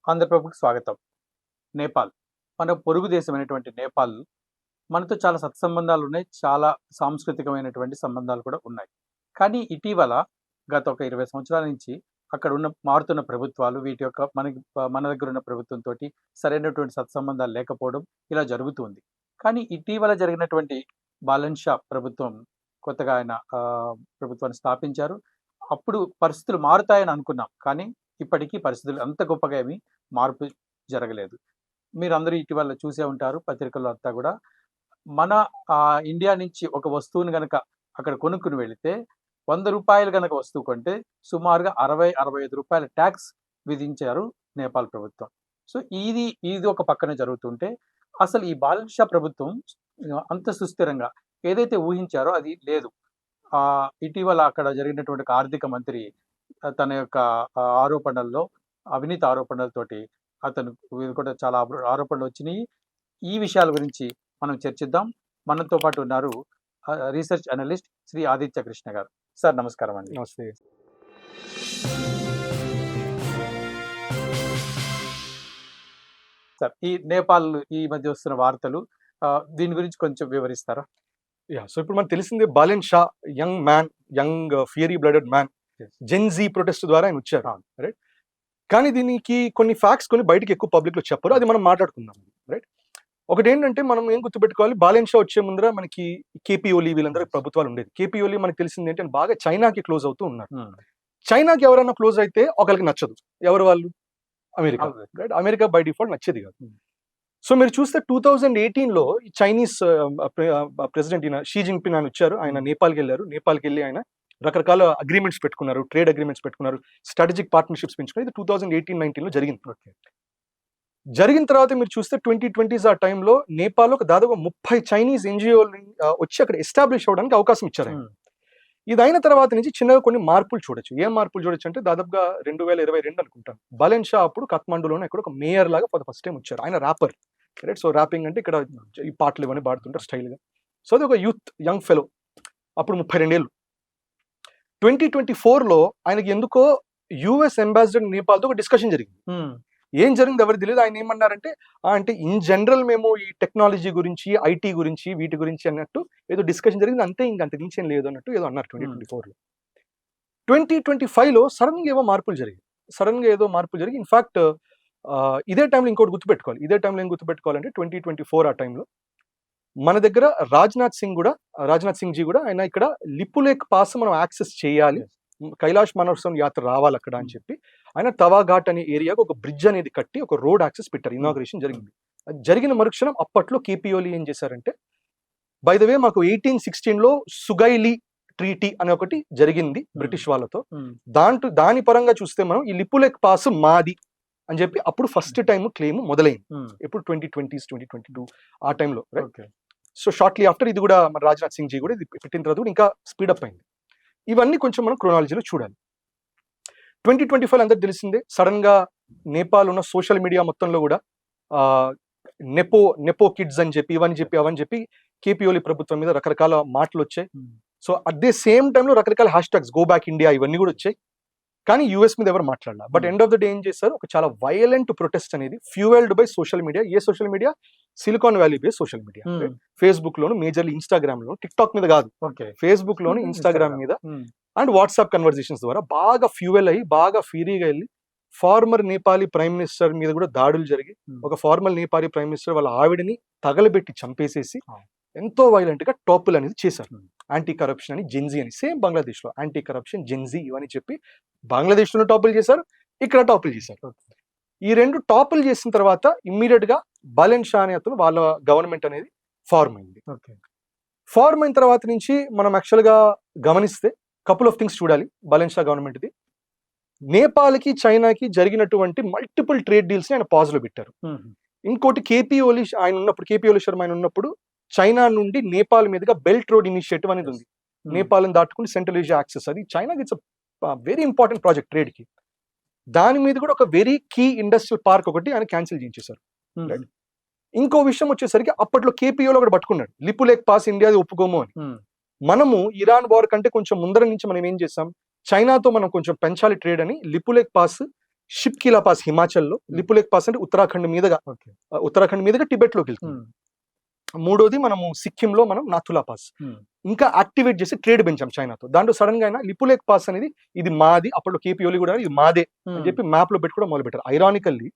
ఆంధ్రప్రభకు స్వాగతం. నేపాల్. మన పొరుగు దేశమైనటువంటి నేపాల్ మనతో చాలా సత్సంబంధాలున్నాయి. చాలా సాంస్కృతికమైనటువంటి సంబంధాలు కూడా ఉన్నాయి. కానీ ఇటీవల గత ఒక 20 సంవత్సరాల నుంచి అక్కడున్న మారుతున్న ప్రభుత్వాలు వీటి యొక్క మన దగ్గరున్న ప్రభుత్వంతోటి సరైనటువంటి సత్సంబంధాలు లేకపోవడం ఇలా జరుగుతూ ఉంది. కానీ ఇటీవల జరిగినటువంటి బాలన్ షా ప్రభుత్వం కొత్తగా ఆయన ప్రభుత్వాన్ని స్థాపించారు. అప్పుడు పరిస్థితులు మారుతాయని అనుకున్నాం. కానీ ఇప్పటికీ పరిస్థితులు అంత గొప్పగా ఏమీ మార్పు జరగలేదు. మీరందరూ ఇటీవల చూసే ఉంటారు పత్రికల్లో అంతా గూడా. మన ఇండియా నుంచి ఒక వస్తువుని గనక అక్కడ కొనుక్కొని వెళితే ₹100 గనక వస్తువు కొంటే సుమారుగా ₹60-65 టాక్స్ విధించారు నేపాల్ ప్రభుత్వం. సో ఇది ఒక పక్కన జరుగుతుంటే అసలు ఈ బాలన్ షా ప్రభుత్వం అంత సుస్థిరంగా ఏదైతే ఊహించారో అది లేదు. ఇటీవల అక్కడ జరిగినటువంటి ఒక ఆర్థిక మంత్రి తన యొక్క ఆరోపణల్లో అవినీతి ఆరోపణలతోటి అతను మీద కూడా చాలా ఆరోపణలు వచ్చినాయి. ఈ విషయాల గురించి మనం చర్చిద్దాం. మనతో పాటు ఉన్నారు రీసెర్చ్ అనలిస్ట్ శ్రీ ఆదిత్య కృష్ణ గారు. సార్ నమస్కారం అండి. నమస్తే. సార్ ఈ నేపాల్ ఈ మధ్య వస్తున్న వార్తలు దీని గురించి కొంచెం వివరిస్తారా? సో ఇప్పుడు మనకు తెలిసిందే Balen Shah young man, young fiery blooded man, gen Z protest ద్వారా ఆయన వచ్చారు, రైట్? కానీ దీనికి కొన్ని ఫ్యాక్ట్స్ కొన్ని బయటకి ఎక్కువ పబ్లిక్ లో చెప్పరు, అది మనం మాట్లాడుకుందాం, రైట్? ఒకటి ఏంటంటే మనం ఏం గుర్తుపెట్టుకోవాలి, బాలన్ షా వచ్చే ముందర మనకి కేపీ ఓలీ వీళ్ళందరూ ప్రభుత్వాలు ఉండేది. కేపీ ఓలీ మనకి తెలిసింది ఏంటంటే బాగా చైనాకి క్లోజ్ అవుతూ ఉన్నారు. చైనాకి ఎవరైనా క్లోజ్ అయితే ఒకరికి నచ్చదు. ఎవరు వాళ్ళు? America, right? America by default నచ్చేది కాదు. సో మీరు చూస్తే 2018లో చైనీస్ ప్రెసిడెంట్ షీ జిన్పింగ్ ఆయన వచ్చారు. ఆయన నేపాల్కి వెళ్ళారు. నేపాల్కి వెళ్ళి ఆయన రకరకాల అగ్రిమెంట్స్ పెట్టుకున్నారు, ట్రేడ్ అగ్రిమెంట్స్ పెట్టుకున్నారు, స్ట్రాటజిక్ పార్ట్నర్షిప్స్ పెంచుకున్నారు. ఇది 2018-19లో జరిగింది. జరిగిన తర్వాత మీరు చూస్తే 2020s ఆ టైంలో నేపాల్ ఒక దాదాపు 30 చైనీస్ ఎన్జిఓలు వచ్చి అక్కడ ఎస్టాబ్లిష్ అవ్వడానికి అవకాశం ఇచ్చారు. ఇది అయిన తర్వాత నుంచి చిన్నగా కొన్ని మార్పులు చూడొచ్చు. ఏం మార్పులు చూడొచ్చు అంటే దాదాపుగా 2022 అనుకుంటాను, బాలన్ షా అప్పుడు కాఠ్మండూలోనే ఇక్కడ ఒక మేయర్ లాగా ఫస్ట్ టైం వచ్చారు. ఆయన ర్యాపర్, రైట్? సో ర్యాపింగ్ అంటే ఇక్కడ ఈ పాటలు ఇవన్నీ పాడుతుంటారు స్టైల్గా. సో అది ఒక యంగ్ ఫెలో, అప్పుడు 32 ఏళ్ళు. 2024లో ఆయనకి ఎందుకో యుఎస్ అంబాసిడర్ నేపాల్తో ఒక డిస్కషన్ జరిగింది. ఏం జరిగింది ఎవరికి తెలియదు. ఆయన ఏమన్నారంటే అంటే ఇన్ జనరల్ మేము ఈ టెక్నాలజీ గురించి, ఐటీ గురించి, వీటి గురించి అన్నట్టు ఏదో డిస్కషన్ జరిగింది, అంతే, ఇంకంత మించి ఏం లేదు అన్నట్టు ఏదో అన్నారు 2024లో. 2025లో సడన్ గా ఏదో మార్పులు జరిగి ఇన్ఫాక్ట్ ఇదే టైంలో ఇంకోటి గుర్తుపెట్టుకోవాలి. ఇదే టైంలో ఏం గుర్తుపెట్టుకోవాలంటే 2024 ఆ టైంలో మన దగ్గర రాజ్నాథ్ సింగ్ జీ కూడా ఆయన ఇక్కడ లిపులేక్ పాస్ మనం యాక్సెస్ చేయాలి, కైలాష్ మానసరోవర్ యాత్ర రావాలి అక్కడ అని చెప్పి ఆయన తవాఘాట్ అనే ఏరియాకు ఒక బ్రిడ్జ్ అనేది కట్టి ఒక రోడ్ యాక్సెస్ పెట్టారు. ఇనాగ్రేషన్ జరిగింది. అది జరిగిన మరుక్షణం అప్పట్లో కేపీ ఓలీ ఏం చేశారంటే, బై ద వే మాకు 1816లో సుగైలీ ట్రీటీ అనే ఒకటి జరిగింది బ్రిటిష్ వాళ్ళతో. దాని పరంగా చూస్తే మనం ఈ లిపులేక్ పాస్ మాది అని చెప్పి అప్పుడు ఫస్ట్ టైం క్లెయిమ్ మొదలైంది. ఎప్పుడు 2020s 2022 ఆ టైంలో, రైట్? సో షార్ట్లీ ఆఫ్టర్ ఇది కూడా మన రాజ్నాథ్ సింగ్ జీ కూడా ఇది పెట్టిన తర్వాత కూడా ఇంకా స్పీడప్ అయింది. ఇవన్నీ కొంచెం మనం క్రోనాలజీలో చూడాలి. 2025 అందరికి తెలిసిందే, సడన్ గా నేపాల్ ఉన్న సోషల్ మీడియా మొత్తంలో కూడా నెపో కిడ్స్ అని చెప్పి అవని చెప్పి కేపీ ఓలీ ప్రభుత్వం మీద రకరకాల మాటలు వచ్చాయి. సో అట్ ది సేమ్ టైంలో రకరకాల hash tags go back India ఇవన్నీ కూడా వచ్చాయి. కానీ యూఎస్ మీద ఎవరు మాట్లాడాల. But end of the day ఏం చేశారు, ఒక చాలా వైలెంట్ ప్రొటెస్ట్ అనేది ఫ్యూయల్డ్ బై సోషల్ మీడియా. ఏ social media? Silicon Valley based social media. Facebook లోను, మేజర్లీ ఇన్స్టాగ్రామ్ లోను, టిక్ టాక్ మీద కాదు, ఫేస్బుక్ లోను, ఇన్స్టాగ్రామ్ మీద అండ్ వాట్సాప్ కన్వర్జేషన్స్ ద్వారా బాగా ఫ్యూయల్ అయ్యి బాగా ఫీరీగా వెళ్ళి ఫార్మర్ నేపాలీ ప్రైమ్ మినిస్టర్ మీద కూడా దాడులు జరిగి ఒక ఫార్మర్ నేపాలీ ప్రైమ్ మినిస్టర్ వాళ్ళ ఆవిడని తగలబెట్టి చంపేసేసి ఎంతో వైలెంట్ గా టాపుల్ అనేది చేశారు. యాంటీ కరప్షన్ అని, జెన్జీ అని, సేమ్ బంగ్లాదేశ్ లో యాంటీ కరప్షన్, జెన్జీ ఇవని చెప్పి బంగ్లాదేశ్ లో టాపుల్ చేశారు, ఇక్కడ టాపుల్ చేశారు. ఈ రెండు టాపుల్ చేసిన తర్వాత ఇమ్మీడియట్ గా బాలన్ షా అనే అతను వాళ్ళ గవర్నమెంట్ అనేది ఫార్మ్ అయింది. ఫార్మ్ అయిన తర్వాత నుంచి మనం యాక్చువల్ గా గమనిస్తే కపుల్ ఆఫ్ థింగ్స్ చూడాలి. బాలన్ షా గవర్నమెంట్ ది నేపాల్కి చైనాకి జరిగినటువంటి మల్టిపుల్ ట్రేడ్ డీల్స్ ని ఆయన పాజ్ లో పెట్టారు. ఇంకోటి కేపీ ఓలీ శర్మ ఆయన ఉన్నప్పుడు చైనా నుండి నేపాల్ మీదుగా బెల్ట్ రోడ్ ఇనిషియేటివ్ అనేది ఉంది. నేపాల్ దాటుకుని సెంట్రల్ ఏషియా యాక్సెస్, అది చైనాకి it's very important project trade కి. దాని మీద కూడా ఒక వెరీ కీ ఇండస్ట్రియల్ పార్క్ ఒకటి ఆయన క్యాన్సిల్ చేయించేశారు. ఇంకో విషయం వచ్చేసరికి అప్పట్లో కేపీఓలో కూడా పట్టుకున్నాడు, లిపులేక్ పాస్ ఇండియాది ఒప్పుకోము అని. మనము ఇరాన్ వార్ కంటే కొంచెం ముందర నుంచి మనం ఏం చేసాం, చైనాతో మనం కొంచెం పెంచాలి ట్రేడ్ అని లిపులేక్ పాస్ షిప్కిలా పాస్ హిమాచల్లో, లిపులేక్ పాస్ అంటే ఉత్తరాఖండ్ మీదుగా టిబెట్ లోకి వెళ్తుంది. మూడోది మనము సిక్కింలో మనం నాథులా పాస్ ఇంకా యాక్టివేట్ చేసి ట్రేడ్ పెంచాం చైనాతో. దాంట్లో సడన్ గా అయినా లిపులేక్ పాస్ అనేది ఇది మాది, అప్పట్లో కేపీ ఓలీ కూడా ఇది మాదే అని చెప్పి మ్యాప్ లో పెట్టుకోవడం మొదలు పెట్టారు. ఐరానికల్లీ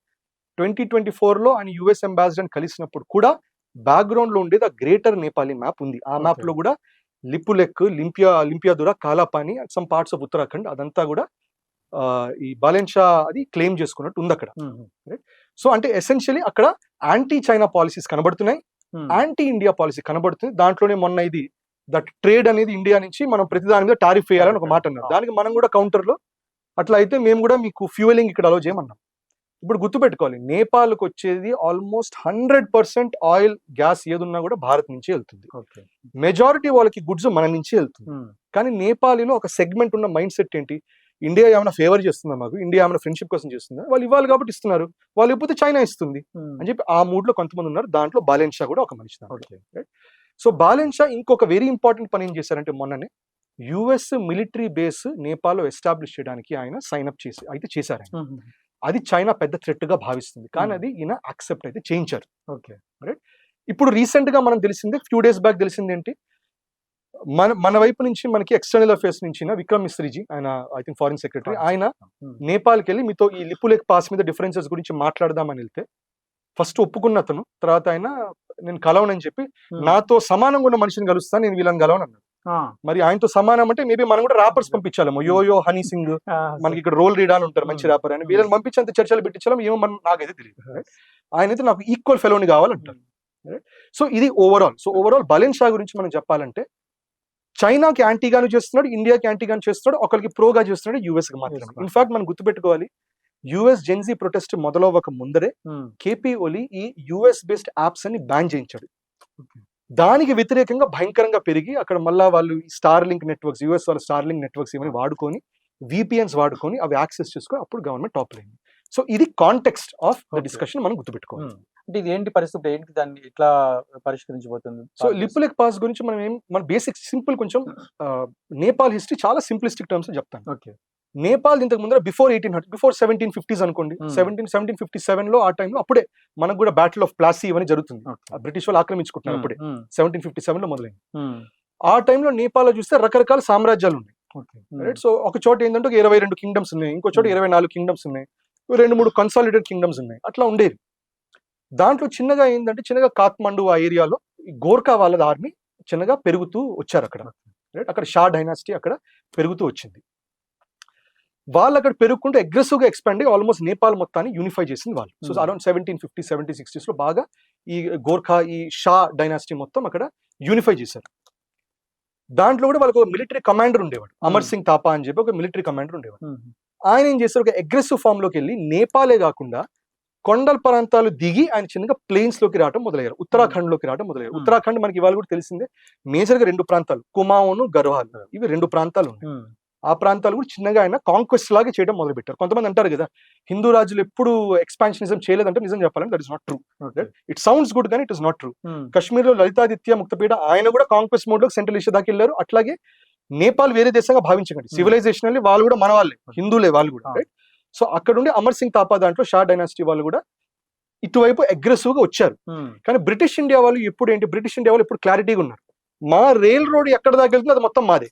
2024లో ఆయన యుఎస్ అంబాసిడర్ కలిసినప్పుడు కూడా బ్యాక్గ్రౌండ్ లో ఉండేది ఆ గ్రేటర్ నేపాలీ మ్యాప్ ఉంది. ఆ మ్యాప్ లో కూడా Lipulekh, Limpiyadhura, Kalapani, some parts of Uttarakhand అదంతా కూడా ఈ బాలెన్షా అది క్లెయిమ్ చేసుకున్నట్టు ఉంది అక్కడ. సో అంటే ఎసెన్షియలీ అక్కడ యాంటీ చైనా పాలసీస్ కనబడుతున్నాయి, యాంటీ ఇండియా పాలసీ కనబడుతుంది. దాంట్లోనే మొన్న ఇది దట్ ట్రేడ్ అనేది ఇండియా నుంచి మనం ప్రతి దాని మీద టారిఫ్ వేయాలని ఒక మాట అన్నారు. దానికి మనం కూడా కౌంటర్ లో అట్లా అయితే మేము కూడా మీకు ఫ్యూయలింగ్ ఇక్కడ అలో చేయమన్నాం. ఇప్పుడు గుర్తుపెట్టుకోవాలి, నేపాల్కి వచ్చేది ఆల్మోస్ట్ 100% ఆయిల్, గ్యాస్ ఏదున్నా కూడా భారత్ నుంచి వెళ్తుంది. మెజారిటీ వాళ్ళకి గుడ్స్ మన నుంచి వెళ్తుంది. కానీ నేపాలీలో ఒక సెగ్మెంట్ ఉన్న మైండ్ సెట్ ఏంటి, ఇండియా ఏమైనా ఫేవర్ చేస్తుందా మాకు, ఇండియా ఏమైనా ఫ్రెండ్షిప్ కోసం చేస్తుందా, వాళ్ళు ఇవ్వాలి కాబట్టి ఇస్తున్నారు, వాళ్ళు ఇవ్వకపోతే చైనా ఇస్తుంది అని చెప్పి ఆ మూడ్ లో కొంతమంది ఉన్నారు. దాంట్లో బాలెన్షా కూడా ఒక మనిషి. సో బాలెన్షా ఇంకొక వెరీ ఇంపార్టెంట్ పని ఏం చేశారంటే, మొన్ననే యుఎస్ మిలిటరీ బేస్ నేపాల్ లో ఎస్టాబ్లిష్ చేయడానికి ఆయన సైన్ అప్ చేశారు. అది చైనా పెద్ద థ్రెట్ గా భావిస్తుంది, కానీ అది ఈయన యాక్సెప్ట్ అయితే చేయించారు. ఇప్పుడు రీసెంట్ గా మనం తెలిసిందే, ఫ్యూ డేస్ బ్యాక్ తెలిసింది ఏంటి, మన వైపు నుంచి మనకి ఎక్స్టర్నల్ అఫేర్స్ నుంచి విక్రమ్ మిస్త్రీజీ, ఆయన ఐ థింక్ ఫారిన్ సెక్రటరీ, ఆయన నేపాల్కి వెళ్ళి మీతో ఈ లిపులేక్ పాస్ మీద డిఫరెన్సెస్ గురించి మాట్లాడదామని వెళ్తే ఫస్ట్ ఒప్పుకున్న అతను, తర్వాత ఆయన నేను కలవనని చెప్పి నాతో సమానంగా ఉన్న మనిషిని కలుస్తాను, నేను వీళ్ళని కలవను అన్నాడు. మరి ఆయనతో సమానం అంటే మేబీ మనం కూడా ర్యాపర్స్ పంపించాలేమో, యోయో హనీ సింగ్, మనకి ఇక్కడ రోల్ రీడ్ అని ఉంటారు మంచి ర్యాపర్ అని, వీళ్ళని పంపించేంత చర్చలు పెట్టించాలో ఏమో మనం నాకైతే తెలియదు. ఆయన అయితే నాకు ఈక్వల్ ఫెలోని కావాలంటారు. సో ఇది ఓవరాల్. సో ఓవరాల్ బాలెన్షా గురించి మనం చెప్పాలంటే, చైనాకి యాంటీగాను చేస్తున్నాడు, ఇండియాకి యాంటీగాను చేస్తున్నాడు, ఒకరికి ప్రోగా చేస్తున్నాడు యుఎస్ కి మాత్రమే. ఇన్ఫాక్ట్ మనం గుర్తుపెట్టుకోవాలి, యుఎస్ జెన్జీ ప్రొటెస్ట్ మొదలవ్వక ముందరే కేపీ ఓలీ ఈ యుఎస్ బేస్డ్ యాప్స్ అని బ్యాన్ చేయించాడు. దానికి వ్యతిరేకంగా భయంకరంగా పెరిగి అక్కడ మళ్ళా వాళ్ళు స్టార్ లింక్ నెట్వర్క్స్, యుఎస్ వాళ్ళ స్టార్ లింక్ నెట్వర్క్స్ ఏమని వాడుకొని, విపిఎన్స్ వాడుకొని అవి యాక్సెస్ చేసుకొని అప్పుడు గవర్నమెంట్ టాప్ అయింది. సో ఇది కాంటెక్స్ట్ ఆఫ్ ద డిస్కషన్ మనం గుర్తుపెట్టుకోవాలి. అంటే ఇది ఏంటి పరిస్థితి, ఏంటి దాన్ని ఎట్లా పరిష్కరించబోతుంది? సో లిపులేక్ పాస్ గురించి మన బేసిక్ సింపుల్ కొంచెం నేపాల్ హిస్టరీ చాలా సింప్లిస్టిక్ టర్మ్స్ చెప్తాను. నేపాల్ ఇంతకు ముందర బిఫోర్ 1750s అనుకోండి, 1757 లో ఆ టైంలో అప్పుడే మనకు కూడా బ్యాటిల్ ఆఫ్ ప్లాసీ ఇవన్నీ జరుగుతుంది, బ్రిటిష్ వాళ్ళు ఆక్రమించుకుంటున్నారు అప్పుడే 1757 లో మొదలైంది. ఆ టైంలో నేపాల్ లో చూస్తే రకరకాల సామ్రాజ్యాలు ఉన్నాయి. సో ఒక చోట ఏంటంటే 22 కింగ్డమ్స్ ఉన్నాయి, ఇంకో చోట 24 కింగ్డమ్స్ ఉన్నాయి, 2-3 కన్సాలిడేటెడ్ కింగ్డమ్స్ ఉన్నాయి, అట్లా ఉండేది. దాంట్లో చిన్నగా ఏంటంటే, చిన్నగా కాత్మండు ఆ ఏరియాలో గోర్ఖా వాళ్ళ ఆర్మీ చిన్నగా పెరుగుతూ వచ్చారు అక్కడ. అక్కడ షా డైనాసిటీ అక్కడ పెరుగుతూ వచ్చింది. వాళ్ళు అక్కడ పెరుగుకుంటూ అగ్రెసివ్ గా ఎక్స్పాండ్ అయ్యి ఆల్మోస్ట్ నేపాల్ మొత్తాన్ని యూనిఫై చేసింది వాళ్ళు. సో అరౌండ్ 1750, 1760s లో బాగా ఈ గోర్ఖా, ఈ షా డైనాసిటీ మొత్తం అక్కడ యూనిఫై చేశారు. దాంట్లో కూడా వాళ్ళకి ఒక మిలిటరీ కమాండర్ ఉండేవాడు, అమర్ సింగ్ థాపా అని చెప్పి ఒక మిలిటరీ కమాండర్ ఉండేవాడు. ఆయన ఏం చేశారు, ఒక అగ్రెసివ్ ఫామ్ లోకి వెళ్ళి నేపాలే కాకుండా కొండల ప్రాంతాలు దిగి ఆయన చిన్నగా ప్లెయిన్స్ లోకి రావడం మొదలయ్యారు, ఉత్తరాఖండ్ లోకి రావడం మొదలయ్యారు. ఉత్తరాఖండ్ మనకి ఇవాళ కూడా తెలిసిందే, మేజర్ గా 2 ప్రాంతాలు, కుమావును, గర్వాల్, ఇవి 2 ప్రాంతాలు ఉన్నాయి. ఆ ప్రాంతాలు కూడా చిన్నగా ఆయన కాంక్వెస్ట్ లాగా చేయడం మొదలు పెట్టారు. కొంతమంది అంటారు కదా, హిందూ రాజులు ఎప్పుడు ఎక్స్పాన్షనిజం చేయలేదంటే నిజం చెప్పాలంటే that is not true. It sounds good కానీ it is not true. Kashmir లో లలితాదిత్య ముక్తపీఠ ఆయన కూడా కాంక్వెస్ట్ మోడ్ లో సెంట్రల్ ఏషియా దాకా వెళ్ళారు. అట్లాగే నేపాల్ వేరే దేశంగా భావించకండి, సివిలైజేషన్ వాళ్ళు కూడా మన వాళ్ళే, హిందువులే వాళ్ళు కూడా. సో అక్కడ ఉండి అమర్ సింగ్ థాపా దాంట్లో షా డైనాసిటీ వాళ్ళు కూడా ఇటువైపు అగ్రెసివ్ గా వచ్చారు. కానీ బ్రిటిష్ ఇండియా వాళ్ళు ఎప్పుడు క్లారిటీగా ఉన్నారు, మా రైల్ రోడ్ ఎక్కడ దాకా వెళ్తుంది అది మొత్తం మాదే.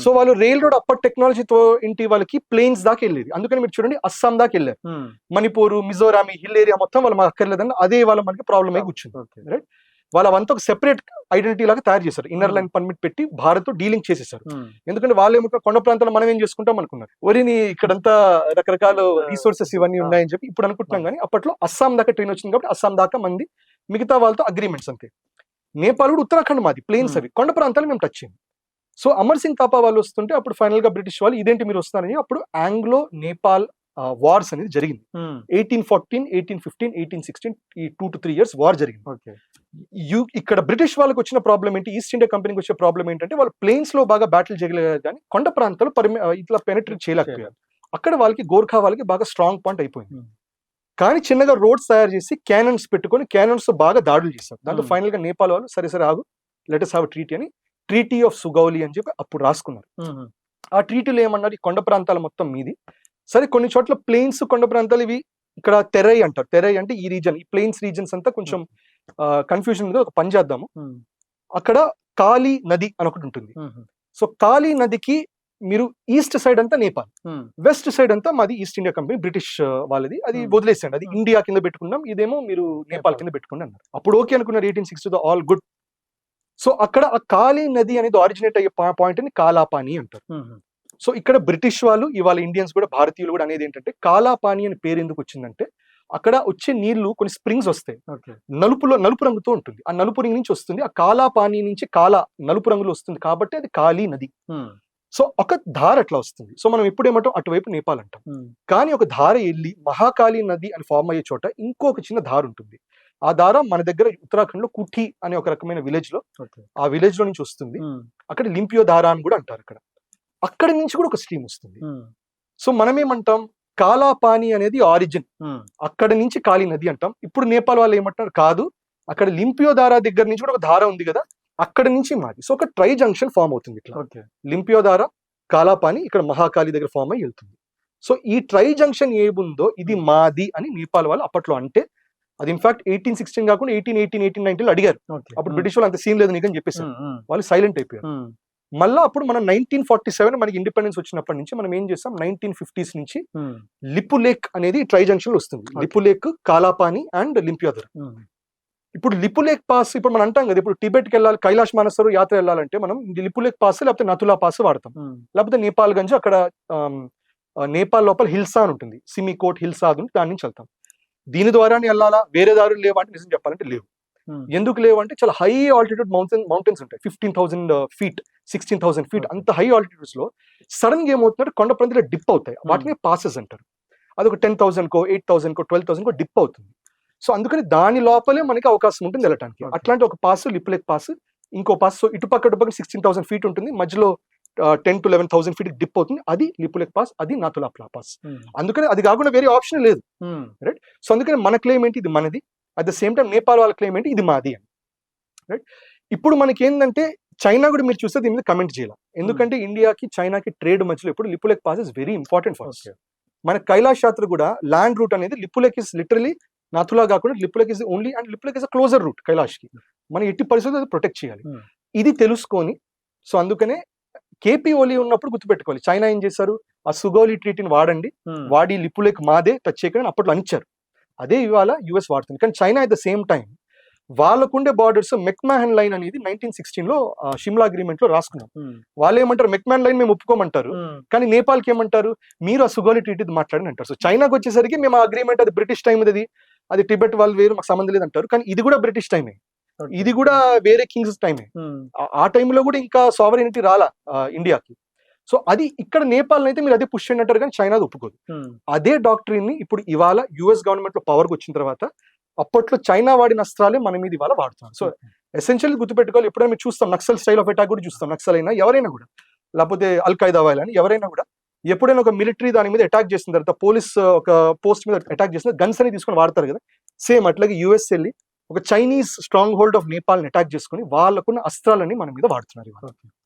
సో వాళ్ళు రైల్ రోడ్ అప్పటి టెక్నాలజీతో ఇంటి వాళ్ళకి ప్లేన్స్ దాకా వెళ్ళేది. అందుకని మీరు చూడండి, అస్సాం దాకా వెళ్ళారు, మణిపూర్, మిజోరాం, హిల్ ఏరియా మొత్తం వాళ్ళు మాకు అక్కర్లేదని అదే వాళ్ళ మనకి ప్రాబ్లమ్ అయి కూర్చుంది. రైట్, వాళ్ళంతా ఒక సెపరేట్ ఐడెంటిటీ లాగా తయారు చేశారు, ఇన్నర్ లైన్ పర్మిట్ పెట్టి భారత్ డీలింగ్ చేసేసారు. ఎందుకంటే వాళ్ళు ఏమంటారు, కొండ ప్రాంతాల్లో మనం ఏం చేసుకుంటాం అనుకున్నారు, వరిని ఇక్కడంతా రకరకాల రిసోర్సెస్ ఇవన్నీ ఉన్నాయని చెప్పి ఇప్పుడు అనుకుంటున్నాం. కానీ అప్పట్లో అస్సాం దాకా ట్రైన్ వచ్చింది కాబట్టి అస్సాం దాకా మంది, మిగతా వాళ్ళతో అగ్రిమెంట్స్ అంతే. నేపాల్ కూడా ఉత్తరాఖండ్ మాది, ప్లేన్స్ అవి, కొండ ప్రాంతాలు మేము టచ్ అయింది. సో అమర్ సింగ్ థాపా వాళ్ళు వస్తుంటే అప్పుడు ఫైనల్ గా బ్రిటిష్ వాళ్ళు ఇదేంటి మీరు వస్తున్నారని అప్పుడు ఆంగ్లో నేపాల్ వార్స్ అనేది జరిగింది. 1814, 1815, 1816 ఈ 2 to 3 years వార్ జరిగింది. ఇక్కడ బ్రిటిష్ వాళ్ళకి వచ్చిన ప్రాబ్లం ఏంటి, ఈస్ట్ ఇండియా కంపెనీకి వచ్చే ప్రాబ్లం ఏంటంటే, వాళ్ళు ప్లేన్స్ లో బాగా బ్యాటిల్ చేయగలిగారు కానీ కొండ ప్రాంతాలు ఇట్లా పెనిట్రేట్ చేయలేకపోయారు. అక్కడ వాళ్ళకి గోర్ఖా వాళ్ళకి బాగా స్ట్రాంగ్ పాయింట్ అయిపోయింది. కానీ చిన్నగా రోడ్స్ తయారు చేసి క్యానన్స్ పెట్టుకొని క్యానన్స్ బాగా దాడులు చేశారు. దాంతో ఫైనల్ గా నేపాల్ వాళ్ళు సరే ఆగు, let us have a treaty అని ట్రీటీ ఆఫ్ సుగౌలి అని చెప్పి అప్పుడు రాసుకున్నారు. ఆ ట్రీటీలో ఏమన్నారు, ఈ కొండ ప్రాంతాల మొత్తం మీది, సరే కొన్ని చోట్ల ప్లెయిన్స్ కొండ ప్రాంతాలు ఇవి ఇక్కడ తెరై అంటారు. తెరై అంటే ఈ రీజన్, ఈ ప్లెయిన్స్ రీజన్స్ అంతా కొంచెం కన్ఫ్యూజన్ మీద ఒక పని చేద్దాము. అక్కడ కాళీ నది అని ఒకటి ఉంటుంది. సో కాళీ నదికి మీరు ఈస్ట్ సైడ్ అంతా నేపాల్, వెస్ట్ సైడ్ అంతా మాది ఈస్ట్ ఇండియా కంపెనీ, బ్రిటిష్ వాళ్ళది. అది వదిలేసండి, అది ఇండియా కింద పెట్టుకున్నాం, ఇదేమో మీరు నేపాల్ కింద పెట్టుకుని అన్నారు. అప్పుడు ఓకే అనుకున్నారు 1860 ఆల్ గుడ్. సో అక్కడ ఆ కాళీ నది అనేది ఆరిజినేట్ అయ్యే పాయింట్ ని కాలాపాని అంటారు. సో ఇక్కడ బ్రిటిష్ వాళ్ళు, ఇవాళ ఇండియన్స్ కూడా, భారతీయులు కూడా అనేది ఏంటంటే కాలాపాని అని పేరు ఎందుకు వచ్చిందంటే అక్కడ వచ్చే నీళ్లు కొన్ని స్ప్రింగ్స్ వస్తాయి, నలుపు రంగుతో ఉంటుంది. ఆ నలుపు రంగు నుంచి వస్తుంది, ఆ కాలాపాని నుంచి నలుపు రంగులో వస్తుంది కాబట్టి అది కాళీ నది. సో ఒక ధార అట్లా వస్తుంది. సో మనం ఎప్పుడు ఏమంటాం, అటువైపు నేపాల్ అంటాం. కానీ ఒక ధార వెళ్ళి మహాకాళీ నది అని ఫామ్ అయ్యే చోట ఇంకొక చిన్న ధార ఉంటుంది. ఆ ధార మన దగ్గర ఉత్తరాఖండ్ లో కుఠి అనే ఒక రకమైన విలేజ్ లో, ఆ విలేజ్ లో నుంచి వస్తుంది. అక్కడ లింపియో ధార అని కూడా అంటారు. అక్కడి నుంచి కూడా ఒక స్ట్రీమ్ వస్తుంది. సో మనం ఏమంటాం, కాలాపాని అనేది ఆరిజిన్, అక్కడ నుంచి కాళీ నది అంటాం. ఇప్పుడు నేపాల్ వాళ్ళు ఏమంటారు, కాదు అక్కడ లింపియో ధార దగ్గర నుంచి కూడా ఒక ధార ఉంది కదా, అక్కడ నుంచి మాది. సో ఒక ట్రై జంక్షన్ ఫామ్ అవుతుంది. ఇట్లా లింపియో ధార, కాలాపాని ఇక్కడ మహాకాళి దగ్గర ఫామ్ అయ్యి వెళ్తుంది. సో ఈ ట్రై జంక్షన్ ఏముందో ఇది మాది అని నేపాల్ వాళ్ళు అప్పట్లో అంటే, అది ఇన్ఫాక్ట్ 1816 కాకుండా 1819 అడిగారు. అప్పుడు బ్రిటిష్ వాళ్ళు అంత సీన్ లేదు నీకని చెప్పేసి వాళ్ళు సైలెంట్ అయిపోయారు. మళ్ళీ అప్పుడు మనం 1947 మనకి ఇండిపెండెన్స్ వచ్చినప్పటి నుంచి మనం ఏం చేస్తాం, 1950s నుంచి లిపులేక్ అనేది ట్రై జంక్షన్ లో వస్తుంది. లిపులేక్, కాలాపాని అండ్ లింపియోధర్. ఇప్పుడు లిపులేక్ పాస్, ఇప్పుడు మనం అంటాం కదా, ఇప్పుడు టిబెట్కి వెళ్ళాలి, కైలాష్ మానసరు యాత్ర వెళ్ళాలంటే మనం లిపులేక్ పాస్ లేకపోతే నతులా పాస్ వాడతాం, లేకపోతే నేపాల్ గంజ్, అక్కడ నేపాల్ లోపల హిల్సా అని ఉంటుంది, సిమికోట్ హిల్సా అని, దాని నుంచి వెళ్తాం. దీని ద్వారానే వెళ్ళాలా, వేరే దారులు లేవా అంటే నిజం చెప్పాలంటే లేవు. ఎందుకు లేవు అంటే చాలా హై ఆల్టిట్యూడ్ మౌంటైన్స్ ఉంటాయి, 15,000 feet 16,000 feet అంత హై ఆల్టిట్యూడ్స్ లో సడన్ గా ఏమవుతుందంటే కొండ ప్రాంతాలు డిప్ అవుతాయి, వాటిని పాసెస్ అంటారు. అదొక 10,000 కో 8,000 కో 12,000 కో డిప్ అవుతుంది. సో అందుకని దాని లోపలే మనకి అవకాశం ఉంటుంది వెళ్ళటానికి. అట్లాంటి ఒక పాస్ లిపులేక్ పాస్, ఇంకో పాస్. సో ఇటుపక్క 16,000 feet ఉంటుంది, మధ్యలో 10 to 11,000 feet డిప్ అవుతుంది, అది లిపులేక్ పాస్, అది నాతులా పాస్. అందుకని అది కాకుండా వేరే ఆప్షన్ లేదు, రైట్. సో అందుకని మన క్లెయిమ్ ఏంటి, ఇది మనది. At the same time Nepal వాళ్ళ క్లెయిమ్ ఏంటి, ఇది మాది అని, రైట్. ఇప్పుడు మనకి ఏంటంటే చైనా కూడా మీరు చూస్తే దీని మీద కమెంట్ చేయాలి, ఎందుకంటే ఇండియాకి చైనాకి ట్రేడ్ మధ్యలో ఇప్పుడు Lipulekh pass is very important for us. మన కైలాష్ యాత్ర కూడా ల్యాండ్ రూట్ అనేది లిపులేక్ ఇస్ లిటరలీ నాతులా కాకుండా Lipulekh is only, and Lipulekh is a closer route Kailash కి. మనం ఎట్టి పరిస్థితుల్లో అది ప్రొటెక్ట్ చేయాలి, ఇది తెలుసుకొని. సో అందుకనే కేపీ ఓలీ ఉన్నప్పుడు గుర్తుపెట్టుకోవాలి, చైనా ఏం చేశారు, ఆ సుగోలి ట్రీటీని వాడండి, వాడి లిపులేక్ మాదే, టచ్ చేయకుండా అప్పట్లో అనిచ్చారు. అదే ఇవాళ యుఎస్ వాడుతుంది. కానీ China at the same time వాళ్ళకుండే బార్డర్స్ మెక్మాహన్ లైన్ అనేది 1916 లో షిమ్లా అగ్రిమెంట్ లో రాసుకున్నాం. వాళ్ళు ఏమంటారు, మెక్మాహన్ లైన్ మేము ఒప్పుకోమంటారు, కానీ నేపాల్కి ఏమంటారు, మీరు ఆ సుగోలి ట్రీటీ మాట్లాడని అంటారు. సో చైనాకి వచ్చేసరికి మేము ఆ అగ్రిమెంట్ అది బ్రిటిష్ టైం, అది టిబెట్ వాళ్ళు వేరు, మాకు సంబంధం లేదంటారు. కానీ ఇది కూడా బ్రిటిష్ టైమే, ఇది కూడా వేరే కింగ్స్ టైమే. ఆ టైంలో కూడా ఇంకా సావరెనిటీ రాలా ఇండియాకి. సో అది ఇక్కడ నేపాల్ అయితే మీరు అదే పుష్ చేయండి అంటారు, కానీ చైనా ఒప్పుకోదు. అదే డాక్టరీన్ ని ఇప్పుడు ఇవాళ యుఎస్ గవర్నమెంట్ లో పవర్కి వచ్చిన తర్వాత అప్పట్లో చైనా వాడిన అస్త్రాలే మన మీద ఇవాళ వాడుతున్నారు. సో ఎసెన్షియల్ గుర్తుపెట్టుకోవాలి, ఎప్పుడైనా మీరు చూస్తాం నక్సల్ స్టైల్ ఆఫ్ అటాక్ కూడా చూస్తాం, నక్సల్ అయినా ఎవరైనా కూడా, లేకపోతే అల్ ఖైదా వాళ్ళని ఎవరైనా కూడా ఎప్పుడైనా ఒక మిలిటరీ దాని మీద అటాక్ చేసిన తర్వాత, పోలీస్ ఒక పోస్ట్ మీద అటాక్ చేసిన గన్స్ అని తీసుకొని వాడతారు కదా, సేమ్ అట్లాగే యుఎస్ వెళ్ళి ఒక Chinese strong hold of Nepal ని అటాక్ చేసుకుని వాళ్ళకున్న అస్త్రాలని మన మీద వాడుతున్నారు ఇవాళ.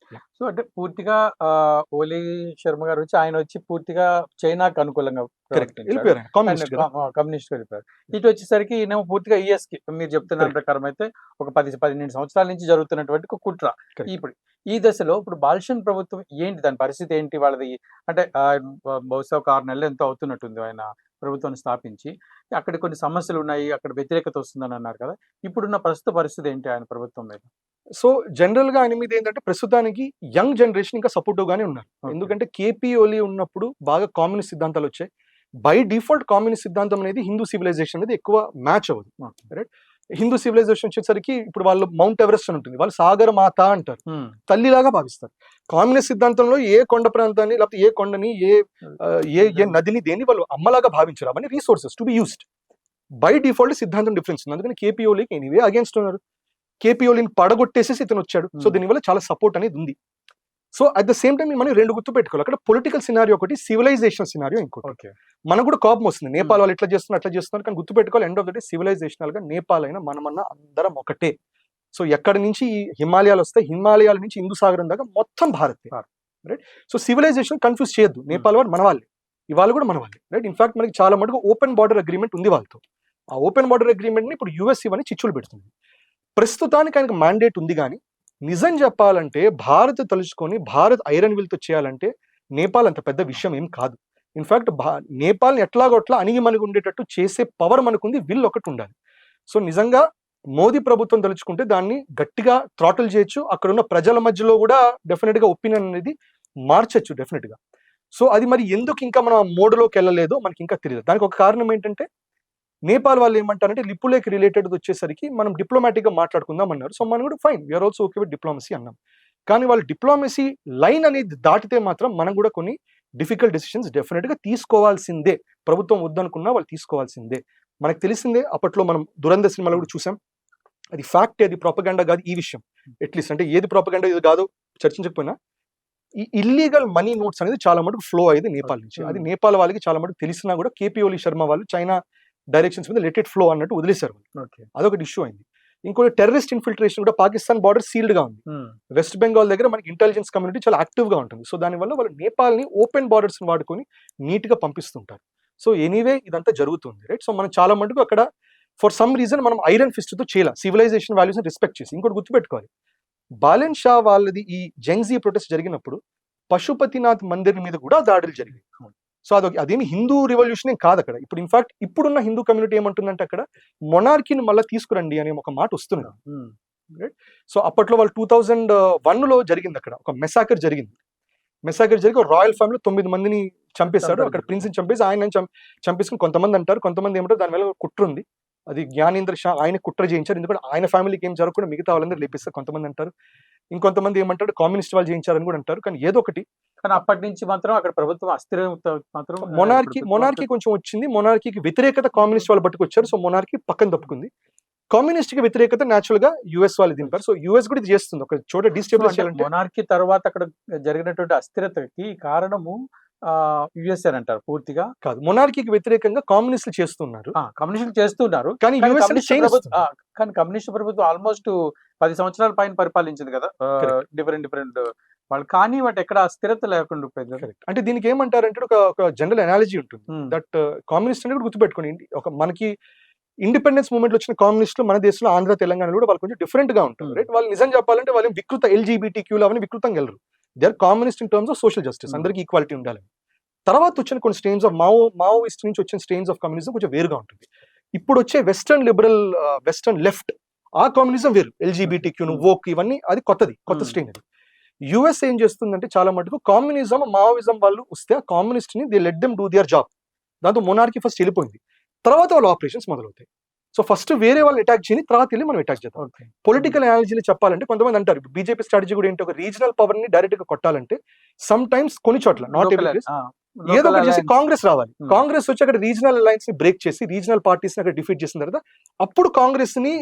సో అంటే పూర్తిగా ఓలీ శర్మ గారు వచ్చి ఆయన వచ్చి పూర్తిగా చైనాకు అనుకూలంగా కమ్యూనిస్ట్ వెళ్ళిపోయారు. ఇటు వచ్చేసరికి ఈయనేమో పూర్తిగా యుఎస్ కి, మీరు చెప్తున్న ప్రకారం అయితే ఒక 10-12 సంవత్సరాల నుంచి జరుగుతున్నటువంటి ఒక కుట్ర. ఇప్పుడు ఈ దశలో ఇప్పుడు బాల్షన్ ప్రభుత్వం ఏంటి, దాని పరిస్థితి ఏంటి వాళ్ళది అంటే, బహుశా ఒక 6 నెలలు ఎంతో అవుతున్నట్టుంది ఆయన ప్రభుత్వాన్ని స్థాపించి. అక్కడ కొన్ని సమస్యలు ఉన్నాయి, అక్కడ వ్యతిరేకత వస్తుందని అన్నారు కదా, ఇప్పుడున్న ప్రస్తుత పరిస్థితి ఏంటి ఆయన ప్రభుత్వం మీద? సో జనరల్ గా ఆయన మీద ఏంటంటే ప్రస్తుతానికి యంగ్ జనరేషన్ ఇంకా సపోర్టివ్ గానే ఉన్నారు. ఎందుకంటే కేపీ ఓలీ ఉన్నప్పుడు బాగా కామ్యూనిస్ట్ సిద్ధాంతాలు వచ్చాయి. బై డిఫాల్ట్ కామ్యూనిస్ట్ సిద్ధాంతం అనేది హిందూ సివిలైజేషన్ అనేది ఎక్కువ మ్యాచ్ అవ్వదు, రైట్. హిందూ సివిలైజేషన్ వచ్చేసరికి ఇప్పుడు వాళ్ళు మౌంట్ ఎవరెస్ట్ అని ఉంటుంది, వాళ్ళు సాగర మాత అంటారు, తల్లిలాగా భావిస్తారు. కామ్యూనిస్ట్ సిద్ధాంతంలో ఏ కొండ ప్రాంతాన్ని లేకపోతే ఏ కొండని ఏ నదిని దేని వాళ్ళు అమ్మలాగా భావించారు, అవన్నీ resources to be used. By default సిద్ధాంతం డిఫరెన్స్ ఉంది, అందుకని కేపీ ఓలీకి ఎనీవే అగేన్స్ట్ ఉన్నారు. కేపీ ఓలీని పడగొట్టేసేసి ఇతను వచ్చాడు. సో దీనివల్ల చాలా సపోర్ట్ అనేది ఉంది. So at the same time మనం 2 గుర్తు పెట్టుకోవాలి, అక్కడ పొలిటికల్ సినారియో ఒకటి, సివిలైజేషన్ సినారియో ఇంకోటి. మనకు కూడా కోపం వస్తుంది, నేపాల్ వాళ్ళు ఎట్లా చేస్తున్నారు అట్లా చేస్తున్నారు, కానీ గుర్తు పెట్టుకోవాలి end of the day civilisational గా నేపాల్ అయినా మనమన్నా అందరం ఒకటే. సో ఎక్కడి నుంచి ఈ హిమాలయాలు వస్తాయి, హిమాలయాల నుంచి హిందూ సాగరం దాకా మొత్తం Bharat, right. So civilization confuse చేయొద్దు, నేపాల్ వాడు మన వాళ్ళే. ఇవాళ కూడా మన వాళ్ళే, రైట్? ఇన్ఫాక్ట్ మనకి చాలా మటుకు ఓపెన్ బార్డర్ అగ్రిమెంట్ ఉంది వాళ్ళతో. ఆ ఓపెన్ బార్డర్ అగ్రిమెంట్ ని ఇప్పుడు యుఎస్ ఇవన్నీ చిచ్చులు పెడుతుంది. ప్రస్తుతానికి ఆయనకు మ్యాండేట్ ఉంది, కానీ నిజం చెప్పాలంటే భారత్ తలుచుకొని భారత్ ఐరన్ విల్ తో చేయాలంటే నేపాల్ అంత పెద్ద విషయం ఏం కాదు. ఇన్ఫాక్ట్ నేపాల్ని ఎట్లాగొట్లా అణిగి మనకు ఉండేటట్టు చేసే పవర్ మనకుంది, విల్ ఒకటి ఉండాలి. సో నిజంగా మోదీ ప్రభుత్వం తలుచుకుంటే దాన్ని గట్టిగా థ్రాటిల్ చేయొచ్చు. అక్కడ ఉన్న ప్రజల మధ్యలో కూడా డెఫినెట్ గా ఒపీనియన్ అనేది మార్చచ్చు డెఫినెట్ గా. సో అది మరి ఎందుకు ఇంకా మనం మోడ్లోకి వెళ్ళలేదో మనకి ఇంకా తెలియదు. దానికి ఒక కారణం ఏంటంటే నేపాల్ వాళ్ళు ఏమంటారంటే లిపులేక్ రిలేటెడ్ వచ్చేసరికి మనం డిప్లొమాటిక్ గా మాట్లాడుకుందాం అన్నారు. సో మనం కూడా fine, we are also okay with diplomacy అన్నాం. కానీ వాళ్ళు డిప్లొమసీ లైన్ అనేది దాటితే మాత్రం మనం కూడా కొన్ని డిఫికల్ట్ డెసిషన్స్ డెఫినెట్ గా తీసుకోవాల్సిందే. ప్రభుత్వం వద్దనుకున్నా వాళ్ళు తీసుకోవాల్సిందే. మనకు తెలిసిందే, అప్పట్లో మనం దురంధర్ సినిమాలో కూడా చూసాం. అది ఫ్యాక్ట్, అది ప్రొపగండా కాదు ఈ విషయం. అట్లీస్ట్ అంటే ఏది ప్రొపగండా ఇది కాదు చర్చించకపోయినా ఈ ఇల్లీగల్ మనీ నోట్స్ అనేది చాలా మటుకు ఫ్లో అయ్యేది నేపాల్ నుంచి. అది నేపాల్ వాళ్ళకి చాలా మటుకు తెలిసినా కూడా కేపీ ఓలీ శర్మ వాళ్ళు చైనా డైరెక్షన్స్ మీద లెట్ ఇట్ ఫ్లో అన్నట్టు వదిలేశారు. అదొకటి ఇష్యూ అయింది. ఇంకోటి టెర్రరిస్ట్ ఇన్ఫిల్ట్రేషన్ కూడా పాకిస్తాన్ బార్డర్ సీల్డ్ గా ఉంది. వెస్ట్ బెంగాల్ దగ్గర మనకి ఇంటెలిజెన్స్ కమ్యూనిటీ చాలా యాక్టివ్ గా ఉంటుంది. సో దానివల్ల వాళ్ళు నేపాల్ ని ఓపెన్ బార్డర్స్ వాడుకొని నీట్ గా పంపిస్తుంటారు. సో ఎనీవే ఇదంతా జరుగుతుంది, రైట్? సో మనం చాలా మటుకు అక్కడ ఫర్ సమ్ రీజన్ మనం ఐరన్ ఫిస్ట్ తో చేయాలి, సివిలైజేషన్ వాల్యూస్ ని రెస్పెక్ట్ చేసి. ఇంకోటి గుర్తుపెట్టుకోవాలి, బాలెన్ షా వాళ్ళది ఈ జెంగ్జీ ప్రొటెస్ట్ జరిగినప్పుడు పశుపతినాథ్ మందిర్ మీద కూడా దాడులు జరిగాయి. సో అదేమి హిందూ రివల్యూషన్ ఏం కాదు అక్కడ. ఇప్పుడు ఇన్ఫాక్ట్ ఇప్పుడున్న హిందూ కమ్యూనిటీ ఏమంటుందంటే అక్కడ మొనార్కీని మళ్ళీ తీసుకురండి అనే ఒక మాట వస్తున్నది. సో అప్పట్లో వాళ్ళు 2001లో జరిగింది అక్కడ ఒక మెసాకర్ జరిగింది. మెసాకర్ జరిగి రాయల్ ఫ్యామిలీ 9 మందిని చంపేశాడు. అక్కడ ప్రిన్స్ ని చంపేసి ఆయన చంపేసుకుని కొంతమంది అంటారు, కొంతమంది ఏమంటారు దాని వల్ల కుట్ర ఉంది, అది జ్ఞానేంద్ర షా ఆయన కుట్ర చేయించారు, ఎందుకంటే ఆయన ఫ్యామిలీకి ఏం జరగకుండా మిగతా వాళ్ళందరూ లేపిస్తారు కొంతమంది అంటారు. ఇంకొంతమంది ఏమంటారు కమ్యూనిస్ట్ వాళ్ళు చేయించారని కూడా అంటారు. కానీ ఏదో ఒకటి, కానీ అప్పటి నుంచి మాత్రం అక్కడ ప్రభుత్వం అస్థిరత మాత్రం మొనార్కీ కొంచెం వచ్చింది. మొనార్కీకి వ్యతిరేకత కామ్యూనిస్ట్ వాళ్ళు పట్టుకొచ్చారు. సో మొనార్కీ పక్కన తప్పుకుంది. కమ్యూనిస్ట్ కి వ్యతిరేకత న్యాచురల్ గా యుఎస్ వాళ్ళు దింపారు. సో యుఎస్ కూడా ఇది చేస్తుంది, ఒక చోట డిస్టెబిలైజ్ చేయాలంటే. మొనార్కీ తర్వాత అక్కడ జరిగినటువంటి అస్థిరతకి కారణము యుఎస్ అని అంటారు పూర్తిగా కాదు. మొనార్కీకి వ్యతిరేకంగా కమ్యూనిస్టులు చేస్తున్నారు, కమ్యూనిస్టులు చేస్తున్నారు. కానీ కమ్యూనిస్ట్ ప్రభుత్వం ఆల్మోస్ట్ 10 సంవత్సరాల పైన పరిపాలించింది కదా, డిఫరెంట్ వాళ్ళు. కానీ వాటి ఎక్కడ స్థిరత లేకుండా పోయింది. అంటే దీనికి ఏమంటారంటే ఒక జనరల్ అనాలజీ ఉంటుంది దట్ కమ్యూనిస్ట్ అనేది కూడా గుర్తుపెట్టుకోండి. ఒక మనకి ఇండిపెండెన్స్ మూవ్మెంట్ వచ్చిన కమ్యూనిస్టులు మన దేశంలో ఆంధ్ర తెలంగాణలో కూడా వాళ్ళు కొంచెం డిఫరెంట్ గా ఉంటారు, రైట్? వాళ్ళు నిజం చెప్పాలంటే వాళ్ళు వికృత ఎల్జీబీటీక్యూలు అవన్నీ వికృతంగా వెళ్ళరు. They are communist in terms of social justice, అందరికీ ఈక్వాలిటీ ఉండాలి. తర్వాత వచ్చిన కొన్ని స్ట్రెయిన్స్ ఆఫ్ మావోయిస్ట్ నుంచి వచ్చిన స్ట్రెయిన్స్ ఆఫ్ కమ్యూనిజం కొంచెం వేరుగా ఉంటుంది. ఇప్పుడు వచ్చే వెస్టర్న్ లిబరల్ వెస్టర్న్ లెఫ్ట్ ఆ కమ్యూనిజం వేరు, ఎల్జీబీటీక్యూ వోక్ ఇవన్నీ అది కొత్త స్ట్రెయిన్. అది యుఎస్ ఏం చేస్తుందంటే చాలా మటుకు కమ్యూనిజం మావోయిజం వాళ్ళు వస్తే ఆ కమ్యూనిస్ట్ ని they let them do their job. దాంతో మొనార్కీ ఫస్ట్ వెళ్ళిపోయింది, తర్వాత వాళ్ళు ఆపరేషన్స్ మొదలవుతాయి. సో ఫస్ట్ వేరే వాళ్ళు అటాక్ చేయని, తర్వాత వెళ్ళి మనం అటాక్ చేద్దాం. పొలిటికల్ అనాలజీలు చెప్పాలంటే కొంతమంది అంటారు బీజేపీ స్ట్రాటజీ కూడా ఏంటి, ఒక రీజనల్ పవర్ ని డైరెక్ట్ గా కొట్టాలంటే సమ్ టైమ్స్ కొన్ని చోట్ల నాట్ ఎవ్రీ ప్లేస్ ఏదో ఒకటి చేసి కాంగ్రెస్ రావాలి. కాంగ్రెస్ వచ్చి అక్కడ రీజనల్ అలయన్స్ ని బ్రేక్ చేసి రీజనల్ పార్టీస్ ని అక్కడ డిఫీట్ చేసిన తర్వాత అప్పుడు కాంగ్రెస్ ని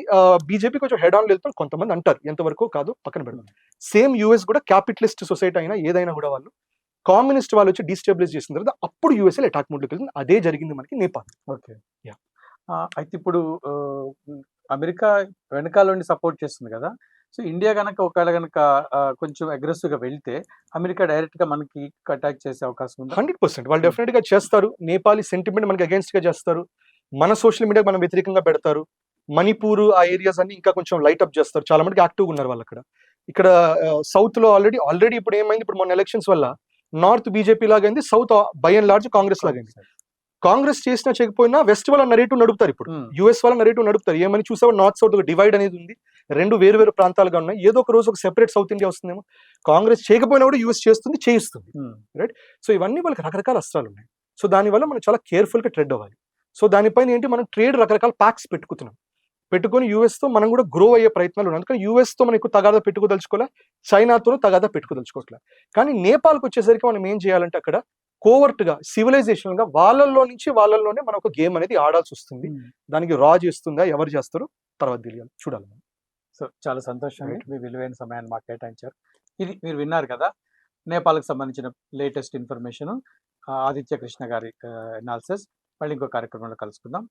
బీజేపీ కొంచెం హెడ్ ఆన్ వెళ్తాం కొంతమంది అంటారు, ఎంతవరకు కాదు పక్కన పెడతాం. సేమ్ యూఎస్ కూడా క్యాపిటలిస్ట్ సొసైటీ అయినా ఏదైనా కూడా వాళ్ళు కమ్యూనిస్ట్ వాళ్ళు వచ్చి డిస్టెబిలైజ్ చేసిన తర్వాత అప్పుడు యూఎస్ఏ అటాక్ మోడ్లోకి వెళ్తుంది. అదే జరిగింది మనకి నేపాల్. ఓకే, అయితే ఇప్పుడు అమెరికా వెనకాల నుండి సపోర్ట్ చేస్తుంది కదా. సో ఇండియా కనుక ఒకవేళ కనుక కొంచెం అగ్రెసివ్ గా వెళ్తే అమెరికా డైరెక్ట్ గా మనకి అటాక్ చేసే అవకాశం ఉంది. 100% వాళ్ళు డెఫినెట్ గా చేస్తారు. నేపాలీ సెంటిమెంట్ మనకి అగేన్స్ట్ గా చేస్తారు, మన సోషల్ మీడియా మనం వ్యతిరేకంగా పెడతారు. మణిపూర్ ఆ ఏరియాస్ అన్ని ఇంకా కొంచెం లైట్ అప్ చేస్తారు. చాలా మందికి యాక్టివ్గా ఉన్నారు వాళ్ళు అక్కడ. ఇక్కడ సౌత్ లో ఆల్రెడీ ఇప్పుడు ఏమైంది, ఇప్పుడు మొన్న ఎలక్షన్స్ వల్ల నార్త్ బీజేపీ లాగైంది, south by and large Congress లాగైంది. కాంగ్రెస్ చేసినా చేయకపోయినా వెస్ట్ వాళ్ళ నరేటివ్ నడుపుతారు, ఇప్పుడు యుఎస్ వాళ్ళ నరేటివ్ నడుపుతారు. ఏమని చూసావా, నార్త్ సౌత్ ఒక డివైడ్ అనేది ఉంది, రెండు వేరు ప్రాంతాలుగా ఉన్నాయి. ఏదో ఒక రోజు ఒక సెపరేట్ సౌత్ ఇండియా వస్తుందేమో. కాంగ్రెస్ చేయకపోయినా కూడా యూఎస్ చేయిస్తుంది, రైట్? సో ఇవన్నీ వాళ్ళకి రకరకాల అస్త్రాలు ఉన్నాయి. సో దానివల్ల మనం చాలా కేర్ఫుల్ గా ట్రెడ్ అవ్వాలి. సో దానిపైన ఏంటి, మనం ట్రేడ్ రకరకాల ప్యాక్స్ పెట్టుకొని యూఎస్ తో మనం కూడా గ్రో అయ్యే ప్రయత్నాలు ఉన్నాయి. అందుకని యూఎస్ తో మనం ఎక్కువ తగాదా పెట్టుకోదలుచుకోలే, చైనాతోనూ తగాదా పెట్టుకోదలుచుకోవట్లే. కానీ నేపాల్కి వచ్చేసరికి మనం ఏం చేయాలంటే అక్కడ కోవర్ట్ గా సివిలైజేషన్ గా వాళ్ళల్లోనే మనం ఒక గేమ్ అనేది ఆడాల్సి వస్తుంది. దానికి రా చేస్తుందా ఎవరు చేస్తారో తర్వాత తెలియాలి, చూడాలి. సో చాలా సంతోషం, మీ విలువైన సమయాన్ని మాకు కేటాయించారు. ఇది మీరు విన్నారు కదా, నేపాల్కి సంబంధించిన లేటెస్ట్ ఇన్ఫర్మేషన్, ఆదిత్య కృష్ణ గారి అనాలిసిస్. మళ్ళీ ఇంకో కార్యక్రమంలో కలుసుకుందాం.